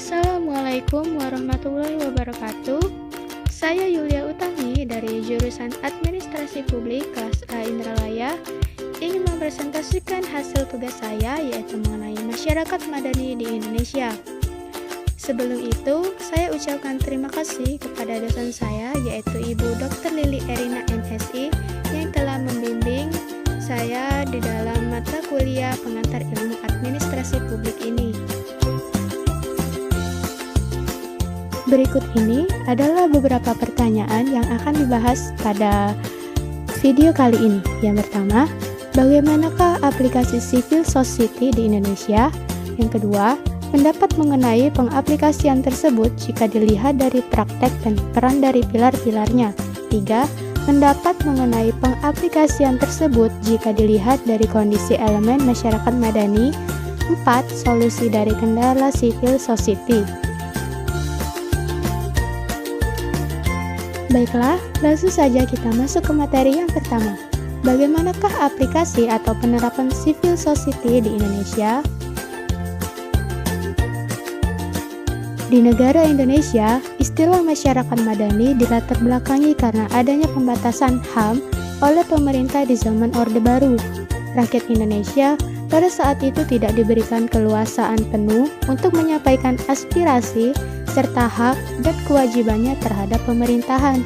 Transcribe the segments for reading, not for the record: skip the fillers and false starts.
Assalamualaikum warahmatullahi wabarakatuh. Saya Yulia Utami dari jurusan Administrasi Publik kelas A Indralaya ingin mempresentasikan hasil tugas saya yaitu mengenai masyarakat madani di Indonesia. Sebelum itu, saya ucapkan terima kasih kepada dosen saya yaitu Ibu Dr. Lili Erina MSI yang telah membimbing saya di dalam mata kuliah pengantar ilmu administrasi publik ini. Berikut ini adalah beberapa pertanyaan yang akan dibahas pada video kali ini. Yang pertama, bagaimanakah aplikasi civil society di Indonesia? Yang kedua, pendapat mengenai pengaplikasian tersebut jika dilihat dari praktek dan peran dari pilar-pilarnya. 3. Pendapat mengenai pengaplikasian tersebut jika dilihat dari kondisi elemen masyarakat madani. 4. Solusi dari kendala civil society. Baiklah, langsung saja kita masuk ke materi yang pertama. Bagaimanakah aplikasi atau penerapan civil society di Indonesia? Di negara Indonesia, istilah masyarakat madani dilatar belakangi karena adanya pembatasan HAM oleh pemerintah di zaman Orde Baru. Rakyat Indonesia pada saat itu tidak diberikan keleluasaan penuh untuk menyampaikan aspirasi serta hak dan kewajibannya terhadap pemerintahan.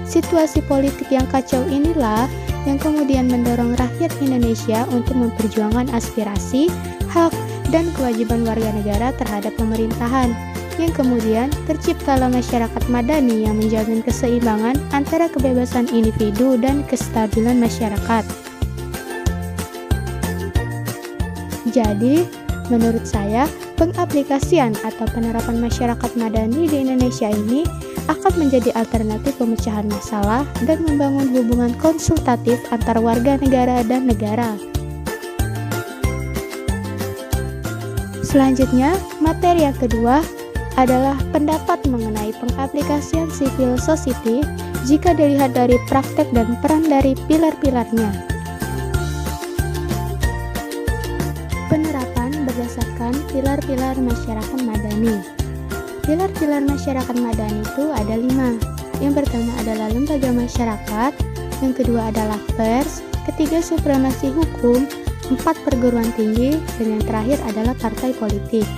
Situasi politik yang kacau inilah yang kemudian mendorong rakyat Indonesia untuk memperjuangkan aspirasi, hak, dan kewajiban warga negara terhadap pemerintahan, yang kemudian terciptalah masyarakat madani yang menjamin keseimbangan antara kebebasan individu dan kestabilan masyarakat. Jadi, menurut saya, pengaplikasian atau penerapan masyarakat madani di Indonesia ini akan menjadi alternatif pemecahan masalah dan membangun hubungan konsultatif antar warga negara dan negara. Selanjutnya, materi yang kedua adalah pendapat mengenai pengaplikasian civil society jika dilihat dari praktek dan peran dari pilar-pilarnya. Penerapan berdasarkan pilar-pilar masyarakat madani. Pilar-pilar masyarakat madani itu ada 5. Yang pertama adalah lembaga masyarakat, yang kedua adalah pers, ketiga supremasi hukum, 4 perguruan tinggi, dan yang terakhir adalah partai politik.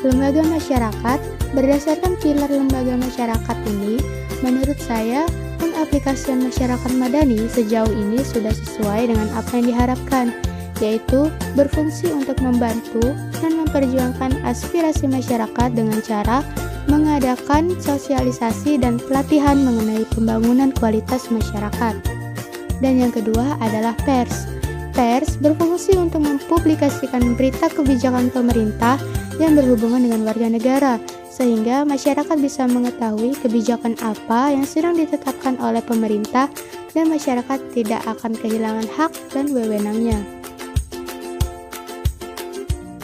Lembaga masyarakat, berdasarkan pilar lembaga masyarakat ini, menurut saya pengaplikasian masyarakat madani sejauh ini sudah sesuai dengan apa yang diharapkan, yaitu berfungsi untuk membantu dan memperjuangkan aspirasi masyarakat dengan cara mengadakan sosialisasi dan pelatihan mengenai pembangunan kualitas masyarakat. Dan yang kedua adalah pers. Pers berfungsi untuk mempublikasikan berita kebijakan pemerintah yang berhubungan dengan warga negara, sehingga masyarakat bisa mengetahui kebijakan apa yang sedang ditetapkan oleh pemerintah dan masyarakat tidak akan kehilangan hak dan wewenangnya.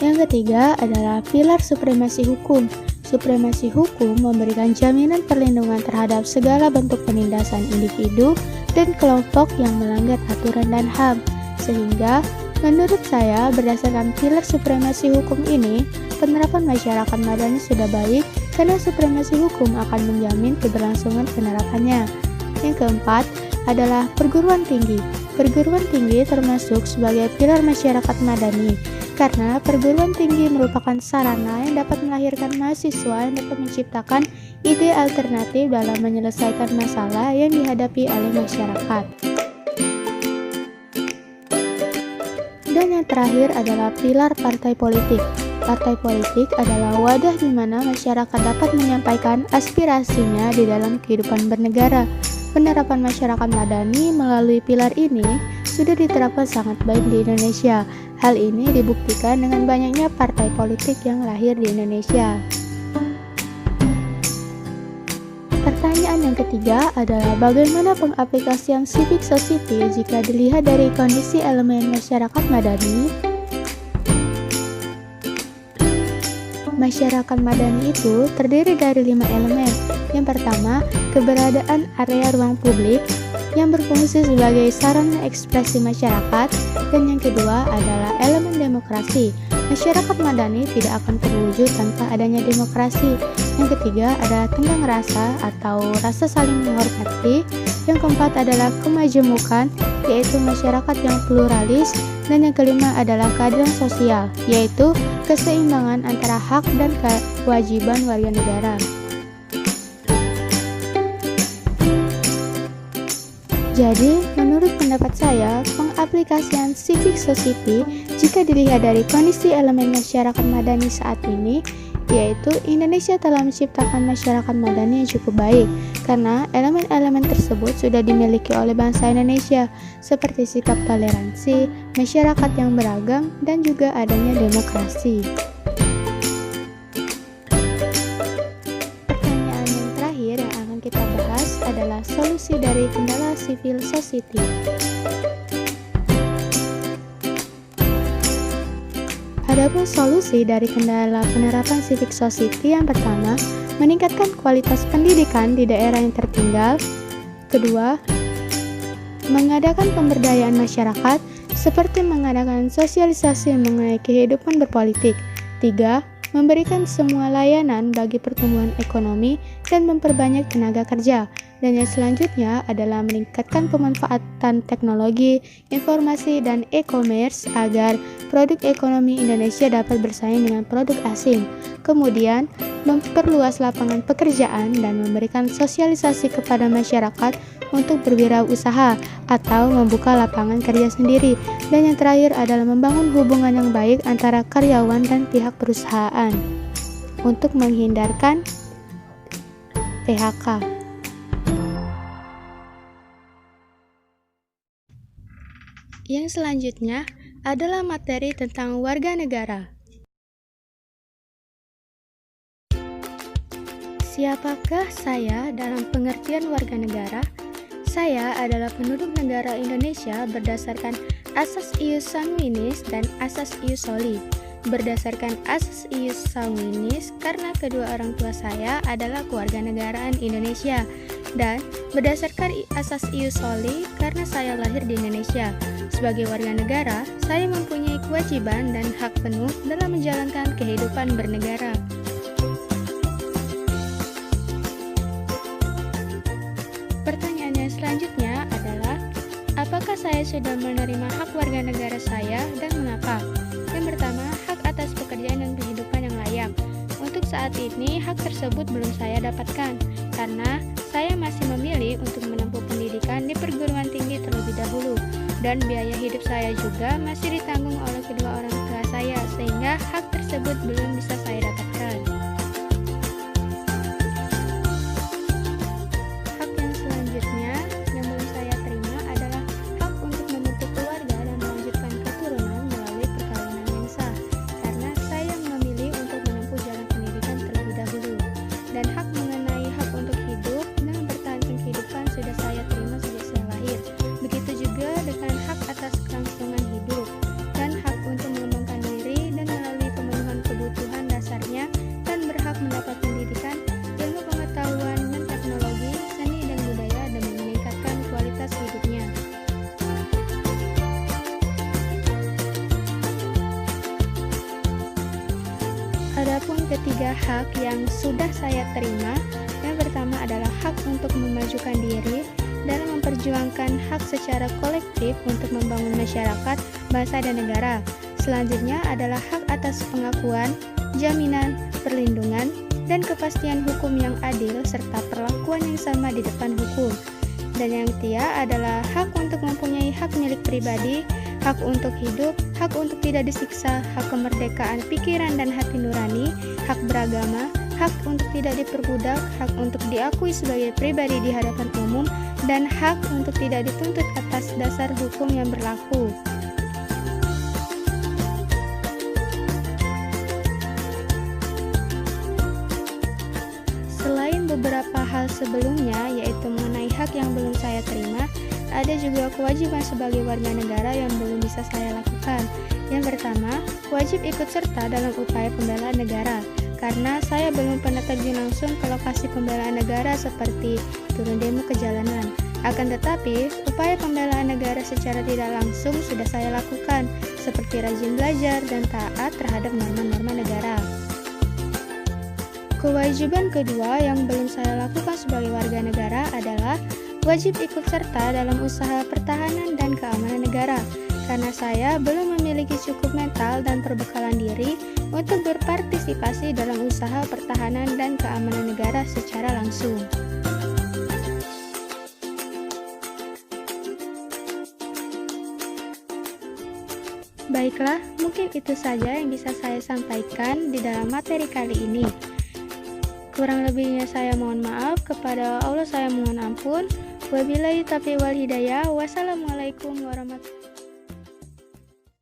Yang ketiga adalah pilar supremasi hukum. Supremasi hukum memberikan jaminan perlindungan terhadap segala bentuk penindasan individu dan kelompok yang melanggar aturan dan HAM, sehingga menurut saya berdasarkan pilar supremasi hukum ini, penerapan masyarakat madani sudah baik karena supremasi hukum akan menjamin keberlangsungan penerapannya. Yang keempat adalah perguruan tinggi. Perguruan tinggi termasuk sebagai pilar masyarakat madani karena perguruan tinggi merupakan sarana yang dapat melahirkan mahasiswa yang dapat menciptakan ide alternatif dalam menyelesaikan masalah yang dihadapi oleh masyarakat. Dan yang terakhir adalah pilar partai politik. Partai politik adalah wadah di mana masyarakat dapat menyampaikan aspirasinya di dalam kehidupan bernegara. Penerapan masyarakat madani melalui pilar ini sudah diterapkan sangat baik di Indonesia. Hal ini dibuktikan dengan banyaknya partai politik yang lahir di Indonesia. Pertanyaan yang ketiga adalah bagaimana pengaplikasian civic society jika dilihat dari kondisi elemen masyarakat madani? Masyarakat madani itu terdiri dari 5 elemen. Yang pertama, keberadaan area ruang publik yang berfungsi sebagai sarana ekspresi masyarakat, dan yang kedua adalah elemen demokrasi. Masyarakat madani tidak akan terwujud tanpa adanya demokrasi. Yang ketiga adalah tenggang rasa atau rasa saling menghormati. Yang keempat adalah kemajemukan, yaitu masyarakat yang pluralis. Dan yang kelima adalah keadilan sosial, yaitu keseimbangan antara hak dan kewajiban warga negara. Jadi, menurut pendapat saya, pengaplikasian civic society jika dilihat dari kondisi elemen masyarakat madani saat ini, yaitu Indonesia telah menciptakan masyarakat madani yang cukup baik, karena elemen-elemen tersebut sudah dimiliki oleh bangsa Indonesia, seperti sikap toleransi, masyarakat yang beragam, dan juga adanya demokrasi. Kita bahas adalah solusi dari kendala civil society. Adapun solusi dari kendala penerapan civic society yang pertama, meningkatkan kualitas pendidikan di daerah yang tertinggal. Kedua, mengadakan pemberdayaan masyarakat seperti mengadakan sosialisasi mengenai kehidupan berpolitik. Tiga, memberikan semua layanan bagi pertumbuhan ekonomi dan memperbanyak tenaga kerja. Dan yang selanjutnya adalah meningkatkan pemanfaatan teknologi, informasi, dan e-commerce agar produk ekonomi Indonesia dapat bersaing dengan produk asing. Kemudian, memperluas lapangan pekerjaan dan memberikan sosialisasi kepada masyarakat untuk berwirausaha atau membuka lapangan kerja sendiri. Dan yang terakhir adalah membangun hubungan yang baik antara karyawan dan pihak perusahaan untuk menghindarkan PHK. Yang selanjutnya adalah materi tentang warga negara. Siapakah saya dalam pengertian warga negara? Saya adalah penduduk negara Indonesia berdasarkan Asas Ius Sanguinis dan Asas Ius Soli. Berdasarkan Asas Ius Sanguinis karena kedua orang tua saya adalah kewarganegaraan Indonesia, dan berdasarkan Asas Ius Soli karena saya lahir di Indonesia. Sebagai warga negara, saya mempunyai kewajiban dan hak penuh dalam menjalankan kehidupan bernegara. Pertanyaannya selanjutnya adalah, apakah saya sudah menerima hak warga negara saya dan mengapa? Yang pertama, hak atas pekerjaan dan kehidupan yang layak. Untuk saat ini, hak tersebut belum saya dapatkan, karena saya masih memilih untuk menempuh pendidikan di perguruan tinggi terlebih dahulu, dan biaya hidup saya juga masih ditanggung oleh kedua orang tua saya, sehingga hak tersebut belum bisa saya dapatkan. Hak yang selanjutnya yang belum saya terima adalah hak untuk membentuk keluarga dan melanjutkan keturunan melalui perkawinan yang sah, karena saya memilih untuk menempuh jalan pendidikan terlebih dahulu. Dan hak mengenai hak untuk hidup dan mempertahankan kehidupan sudah saya terima sejak saya lahir. Begitu juga dengan hak atas kelangsungan hidup dan hak untuk mengembangkan diri dan melalui pemenuhan kebutuhan dasarnya, dan berhak mendapat pendidikan, ilmu pengetahuan dan teknologi, seni dan budaya demi meningkatkan kualitas hidupnya. Adapun ketiga hak yang sudah saya terima, yang pertama adalah hak untuk memajukan diri dalam memperjuangkan hak secara kolektif untuk membangun masyarakat, bangsa, dan negara. Selanjutnya adalah hak atas pengakuan, jaminan, perlindungan, dan kepastian hukum yang adil serta perlakuan yang sama di depan hukum. Dan yang ketiga adalah hak untuk mempunyai hak milik pribadi, hak untuk hidup, hak untuk tidak disiksa, hak kemerdekaan pikiran dan hati nurani, hak beragama, hak untuk tidak diperbudak, hak untuk diakui sebagai pribadi di hadapan umum, dan hak untuk tidak dituntut atas dasar hukum yang berlaku. Selain beberapa hal sebelumnya, yaitu mengenai hak yang belum saya terima, ada juga kewajiban sebagai warga negara yang belum bisa saya lakukan. Yang pertama, wajib ikut serta dalam upaya pembelaan negara, karena saya belum pernah terjun langsung ke lokasi pembelaan negara seperti turun demo ke jalanan. Akan tetapi, upaya pembelaan negara secara tidak langsung sudah saya lakukan, seperti rajin belajar dan taat terhadap norma-norma negara. Kewajiban kedua yang belum saya lakukan sebagai warga negara adalah wajib ikut serta dalam usaha pertahanan dan keamanan negara, karena saya belum memiliki cukup mental dan perbekalan diri untuk berpartisipasi dalam usaha pertahanan dan keamanan negara secara langsung. Baiklah, mungkin itu saja yang bisa saya sampaikan di dalam materi kali ini. Kurang lebihnya saya mohon maaf, kepada Allah saya mohon ampun. Wabillahi taufiq wal hidayah. Wassalamualaikum warahmatullahi wabarakatuh.